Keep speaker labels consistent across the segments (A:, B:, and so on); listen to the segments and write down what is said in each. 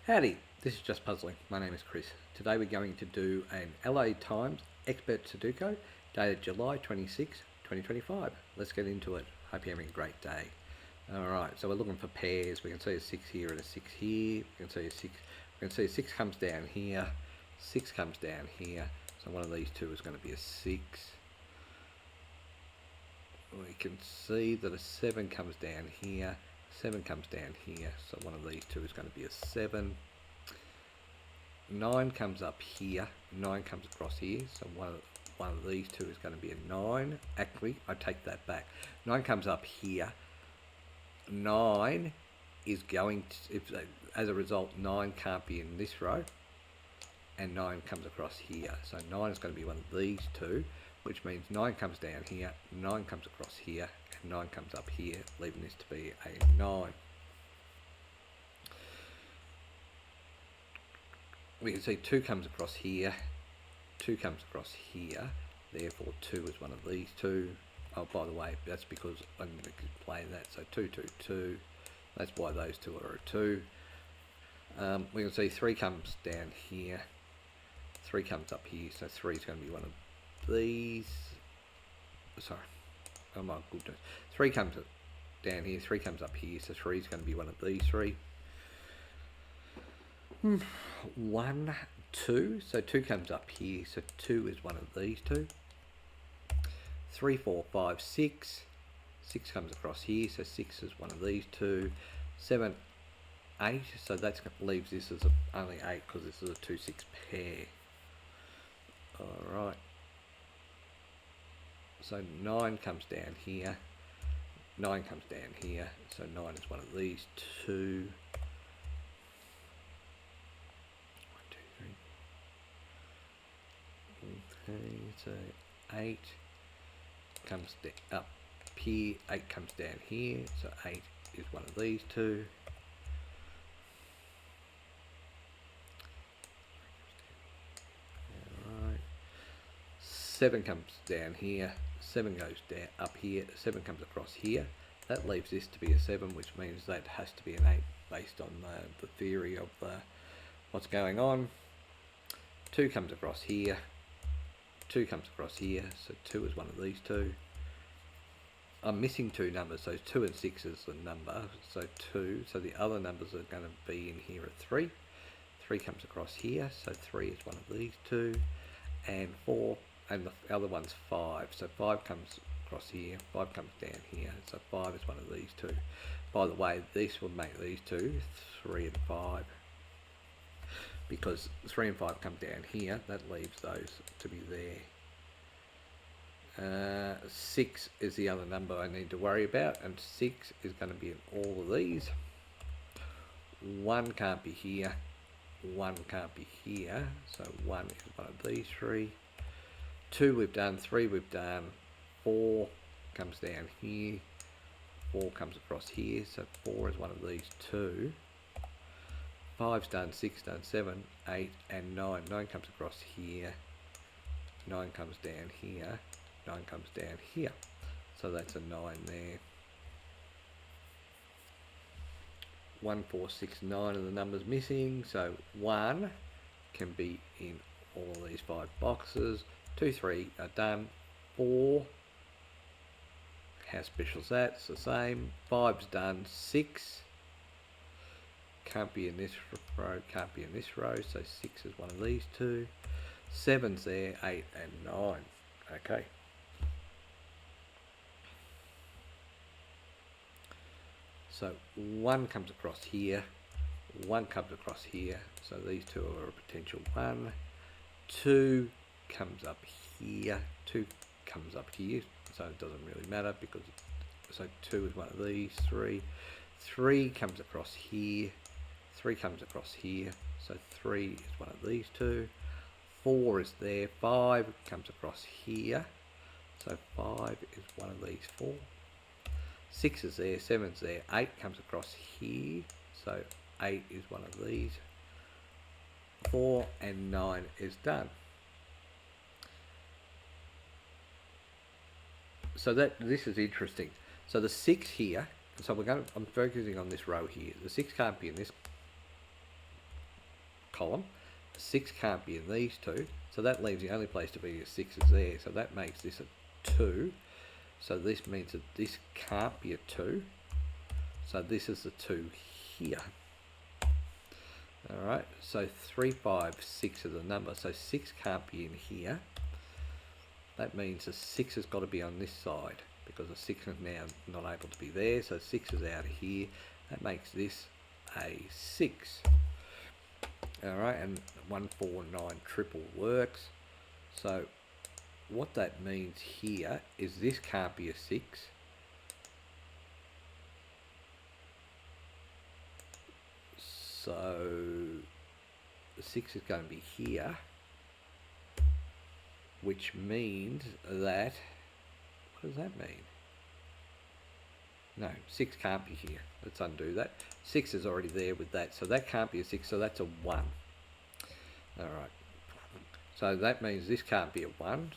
A: Howdy, this is Just Puzzling. My name is Chris. Today we're going to do an LA Times Expert Sudoku dated July 26, 2025. Let's get into it. Hope you're having a great day. Alright, so we're looking for pairs. We can see a 6 here and a 6 here. We can see a 6. We can see a 6 comes down here. 6 comes down here. So one of these two is going to be a 6. We can see that a 7 comes down here. 7 comes down here, so one of these two is going to be a 7. 9 comes up here, 9 comes across here, so one of these two is going to be a 9. Actually, I take that back. 9 comes up here. 9 is going to, as a result, 9 can't be in this row, and 9 comes across here. So 9 is going to be one of these two, which means 9 comes down here, 9 comes across here, 9 comes up here, leaving this to be a 9. We can see 2 comes across here, 2 comes across here, therefore 2 is one of these two. Oh, by the way, that's because I'm going to explain that. So 2, 2, 2, that's why those two are a 2. We can see 3 comes down here, 3 comes up here, so 3 is going to be one of these. Sorry. Oh my goodness. 3 comes down here, 3 comes up here, so 3 is going to be one of these 3. 1, 2, so 2 comes up here, so 2 is one of these two. 3, 4, 5, 6. 6 comes across here, so 6 is one of these two. 7, 8, so that leaves this as only 8 because this is a 2, 6 pair. Alright. So 9 comes down here, 9 comes down here, so 9 is one of these two. 1, 2, 3. Okay, so 8 comes up here, 8 comes down here, so 8 is one of these two. Alright. 7 comes down here, 7 goes down up here, 7 comes across here. That leaves this to be a 7, which means that has to be an 8 based on the theory of what's going on. 2 comes across here, 2 comes across here, so 2 is one of these two. I'm missing 2 numbers, so 2 and 6 is the number, so 2, so the other numbers are going to be in here at 3. 3 comes across here, so 3 is one of these two, and 4, and the other one's 5, so 5 comes across here, 5 comes down here, so 5 is one of these two. By the way, this would make these two 3 and 5, because 3 and 5 come down here, that leaves those to be there. 6 is the other number I need to worry about, and 6 is going to be in all of these. 1 can't be here, 1 can't be here, so 1 is one of these 3. 2 we've done, 3 we've done, 4 comes down here, 4 comes across here, so 4 is one of these two. 5's done, 6 done, 7, 8 and 9. 9 comes across here, 9 comes down here, 9 comes down here. So that's a 9 there. 1, 4, 6, 9 are the numbers missing, so 1 can be in all of these 5 boxes. 2, 3 are done. 4, how special is that? It's the same. 5's done. 6 can't be in this row, can't be in this row, so 6 is one of these two. 7's there, 8 and 9. Okay. So 1 comes across here, 1 comes across here, so these two are a potential 1. 2 comes up here, 2 comes up here, so it doesn't really matter because, so 2 is one of these, 3. 3 comes across here, 3 comes across here, so 3 is one of these two. 4 is there, 5 comes across here, so 5 is one of these 4. 6 is there, 7's there, 8 comes across here, so 8 is one of these 4, and 9 is done. So this is interesting. So the 6 here, so I'm focusing on this row here. The 6 can't be in this column. 6 can't be in these two, so that leaves the only place to be a 6 is there, so that makes this a 2. So this means that this can't be a 2. So this is the 2 here. Alright, so 3, 5, 6 is the number, so 6 can't be in here. That means the 6 has got to be on this side, because the 6 is now not able to be there, so 6 is out of here. That makes this a 6. Alright, and 1, 4, 9 triple works. So what that means here is this can't be a 6. So the 6 is going to be here, which means that, what does that mean? No, 6 can't be here. Let's undo that. 6 is already there with that, so that can't be a 6, so that's a 1. Alright, so that means this can't be a 1,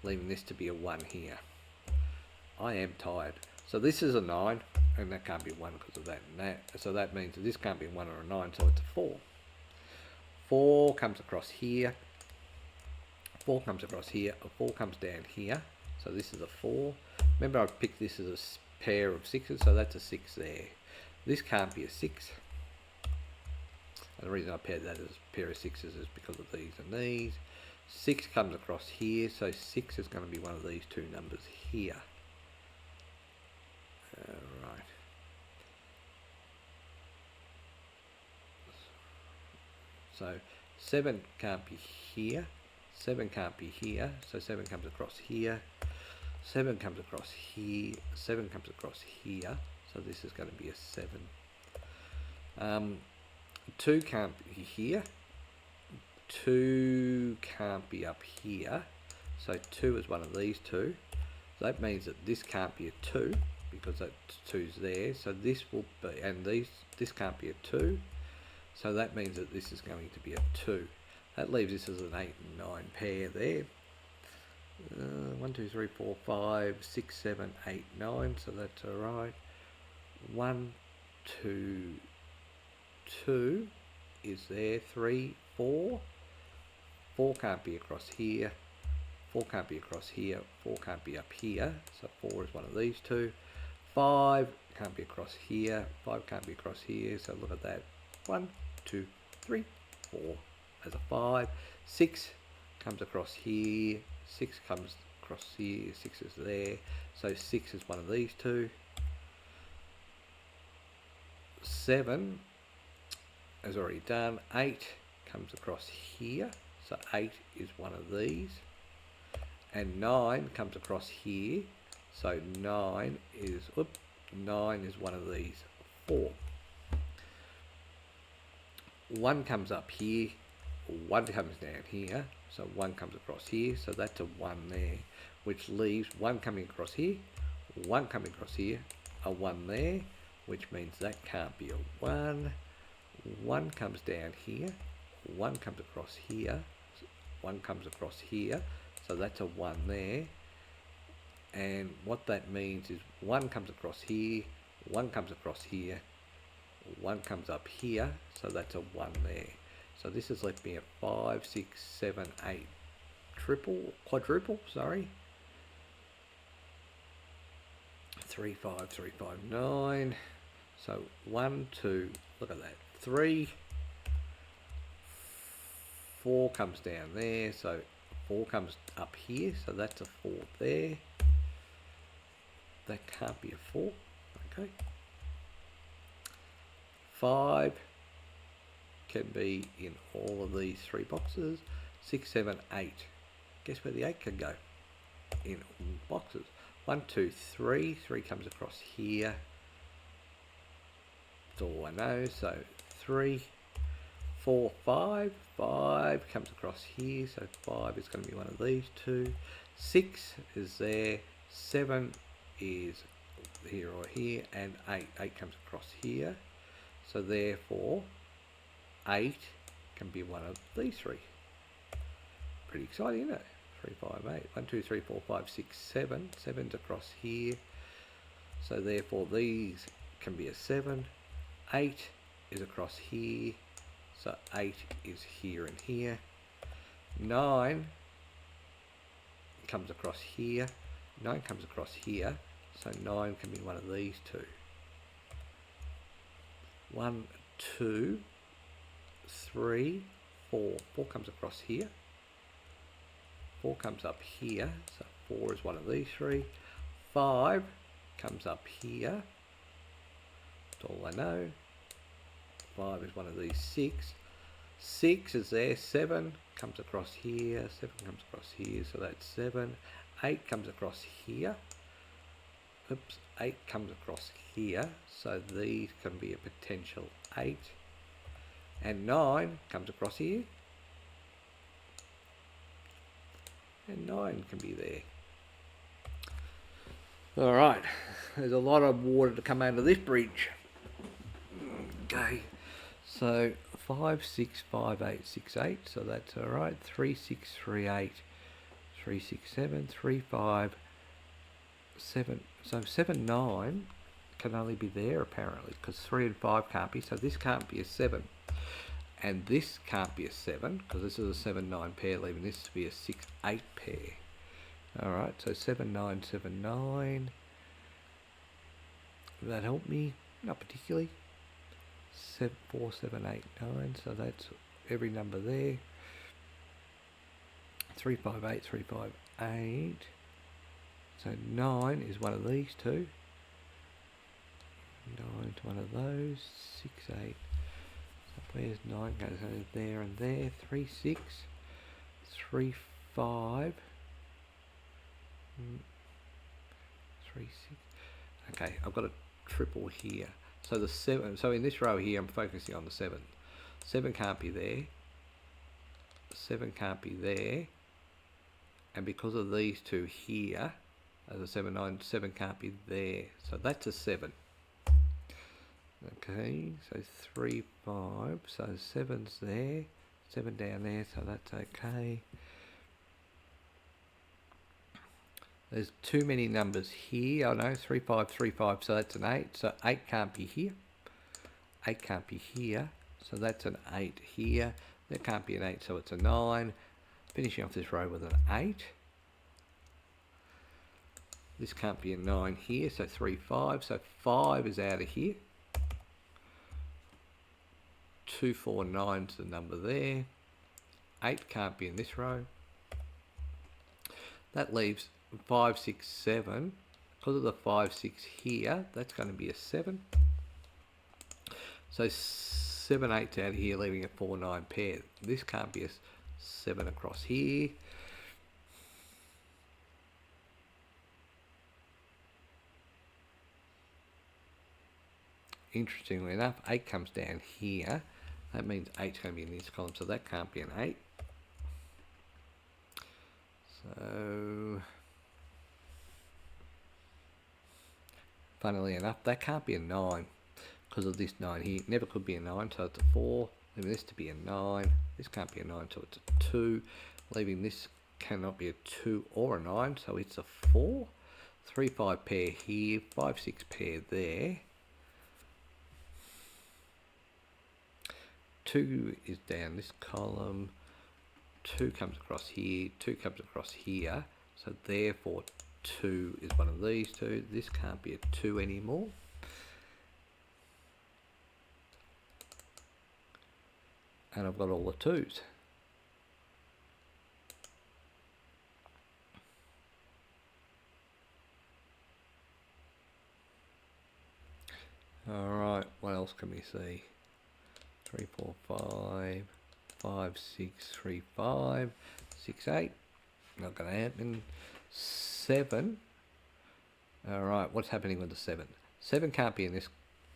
A: leaving this to be a 1 here. I am tired. So this is a 9, and that can't be 1 because of that and that. So that means that this can't be a 1 or a 9, so it's a 4. 4 comes across here. 4 comes across here. A 4 comes down here. So this is a 4. Remember, I've picked this as a pair of 6s, so that's a 6 there. This can't be a 6. And the reason I paired that as a pair of 6s is because of these and these. 6 comes across here, so 6 is going to be one of these two numbers here. Alright. So 7 can't be here. 7 can't be here, so 7 comes across here. 7 comes across here. 7 comes across here, so this is going to be a 7. 2 can't be here. 2 can't be up here, so 2 is one of these two. So that means that this can't be a 2 because that 2's there. So this will be, and this can't be a 2. So that means that this is going to be a 2. That leaves this as an 8 and 9 pair there. 1, 2, 3, 4, 5, 6, 7, 8, 9. So that's alright. 1, 2, 2 is there. 3, 4. 4 can't be across here. 4 can't be across here. 4 can't be up here. So 4 is one of these two. 5 can't be across here. 5 can't be across here. So look at that. 1, 2, 3, 4 as a 5. 6 comes across here. 6 comes across here. 6 is there. So 6 is one of these two. 7 is already done. 8 comes across here. So 8 is one of these. And 9 comes across here. So 9 is one of these 4. 1 comes up here. 1 comes down here. So 1 comes across here. So that's a 1 there, which leaves 1 coming across here, 1 coming across here, a 1 there, which means that can't be a 1. 1 comes down here. 1 comes across here. 1 comes across here. So that's a 1 there. And what that means is 1 comes across here. 1 comes across here. 1 comes up here. So that's a 1 there. So this has left me a 5, 6, 7, 8 quadruple, sorry. 3, 5, 3, 5, 9. So 1, 2, look at that. 3, 4 comes down there, so 4 comes up here, so that's a 4 there. That can't be a 4, okay. 5 can be in all of these 3 boxes. 6, 7, 8. Guess where the 8 can go? In all boxes. 1, 2, 3. 3 comes across here. That's all I know. So 3, 4, 5. 5 comes across here. So 5 is going to be one of these two. 6 is there. 7 is here or here. And 8. 8 comes across here. So therefore 8 can be one of these 3. Pretty exciting, isn't it? 3, 5, 8. 1, 2, 3, 4, 5, 6, 7. 7's across here. So therefore these can be a 7. 8 is across here. So 8 is here and here. 9 comes across here. 9 comes across here. So 9 can be one of these two. 1, 2, 3, 4. 4 comes across here. 4 comes up here. So 4 is one of these three. 5 comes up here. That's all I know. 5 is one of these 6. 6 is there. 7 comes across here. 7 comes across here. So that's 7. 8 comes across here. Oops. 8 comes across here. So these can be a potential 8. And 9 comes across here. And 9 can be there. Alright, there's a lot of water to come out of this bridge. Okay, so 5, 6, 5, 8, 6, 8, so that's alright. 3, 6, 3, 8, 3, 6, 7, 3, 5, 7. So 7, 9 can only be there apparently, because 3 and 5 can't be, so this can't be a 7. And this can't be a 7, because this is a 7, 9 pair, leaving this to be a 6, 8 pair. Alright, so 7, 9, 7, 9. Will that help me? Not particularly. 7, 4, 7, 8, 9. So that's every number there. 3, 5, 8, 3, 5, 8. So 9 is one of these two. 9 is one of those. 6, 8. So where's 9? Goes over there and there. 3, 6. 3, 5. 3, 6. Okay, I've got a triple here. So the 7. So in this row here, I'm focusing on the 7. 7 can't be there. 7 can't be there. And because of these two here, as a 7, 9, 7 can't be there. So that's a 7. Okay, so 3, 5. So 7's there. 7 down there, so that's okay. There's too many numbers here. I know 3, 5, 3, 5, so that's an 8. So 8 can't be here. 8 can't be here. So that's an 8 here. There can't be an 8, so it's a 9. Finishing off this row with an 8. This can't be a 9 here, so 3, 5. So 5 is out of here. 2, 4, 9's the number there. 8 can't be in this row. That leaves 5, 6, 7. Because of the 5, 6 here, that's going to be a 7. So 7, 8's out of here, leaving a 4, 9 pair. This can't be a 7 across here. Interestingly enough, 8 comes down here. That means 8's going to be in this column, so that can't be an 8. So, funnily enough, that can't be a 9 because of this 9 here. It never could be a 9, so it's a 4. Leaving this to be a 9. This can't be a 9, so it's a 2. Leaving this cannot be a 2 or a 9, so it's a 4. 3, 5 pair here. 5, 6 pair there. 2 is down this column. 2 comes across here. 2 comes across here. So therefore 2 is one of these two. This can't be a 2 anymore. And I've got all the 2's. Alright, what else can we see? 3, 4, 5, 5, 6, 3, 5, 6, 8. Not going to happen. 7. Alright, what's happening with the 7? 7 can't be in this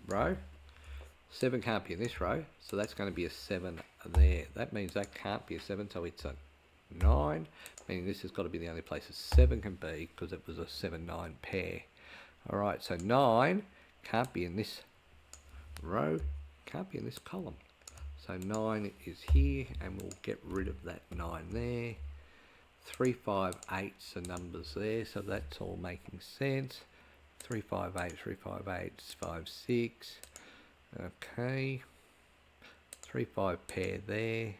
A: row. 7 can't be in this row, so that's going to be a 7 there. That means that can't be a 7, so it's a 9, meaning this has got to be the only place a 7 can be because it was a 7, 9 pair. Alright, so 9 can't be in this row, can't be in this column. So 9 is here, and we'll get rid of that 9 there. 3, 5, 8's the numbers there, so that's all making sense. 3, 5, 8, 3, 5, 8, 5, 6. Okay. 3, 5 pair there.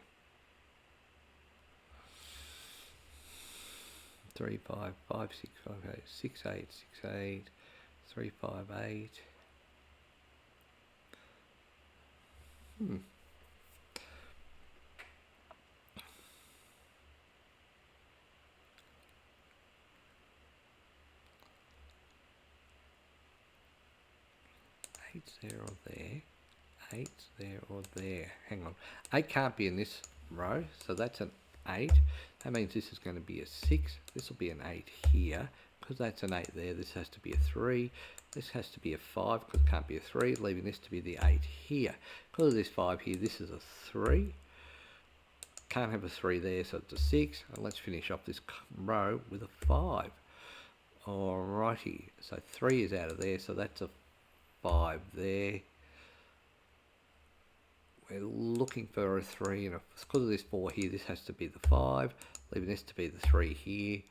A: 3, 5, 5, 6, 5, 8, 6, 8, 6, 8, 3, 5, 8. 8's there or there. 8's there or there. Hang on. 8 can't be in this row, so that's an 8. That means this is going to be a 6. This will be an 8 here. Because that's an 8 there, this has to be a 3. This has to be a 5 because it can't be a 3, leaving this to be the 8 here. Because of this 5 here, this is a 3. Can't have a 3 there, so it's a 6. And let's finish off this row with a 5. Alrighty, so 3 is out of there, so that's a 5 there. We're looking for a 3, and because of this 4 here, this has to be the 5, leaving this to be the 3 here.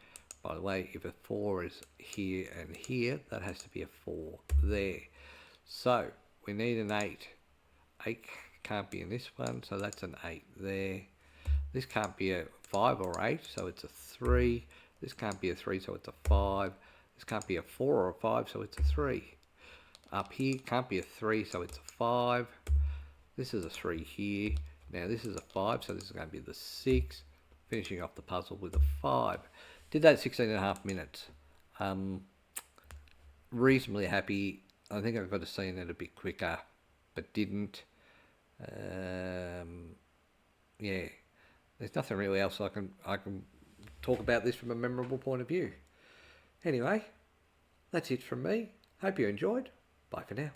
A: By the way, if a 4 is here and here, that has to be a 4 there. So we need an 8. 8 can't be in this one, so that's an 8 there. This can't be a 5 or 8, so it's a 3. This can't be a 3, so it's a 5. This can't be a 4 or a 5, so it's a 3. Up here can't be a 3, so it's a 5. This is a 3 here. Now this is a 5, so this is going to be the 6. Finishing off the puzzle with a 5. Did that 16.5 minutes. Reasonably happy. I think I could have seen it a bit quicker, but didn't. Yeah, there's nothing really else I can talk about this from a memorable point of view. Anyway, that's it from me. Hope you enjoyed. Bye for now.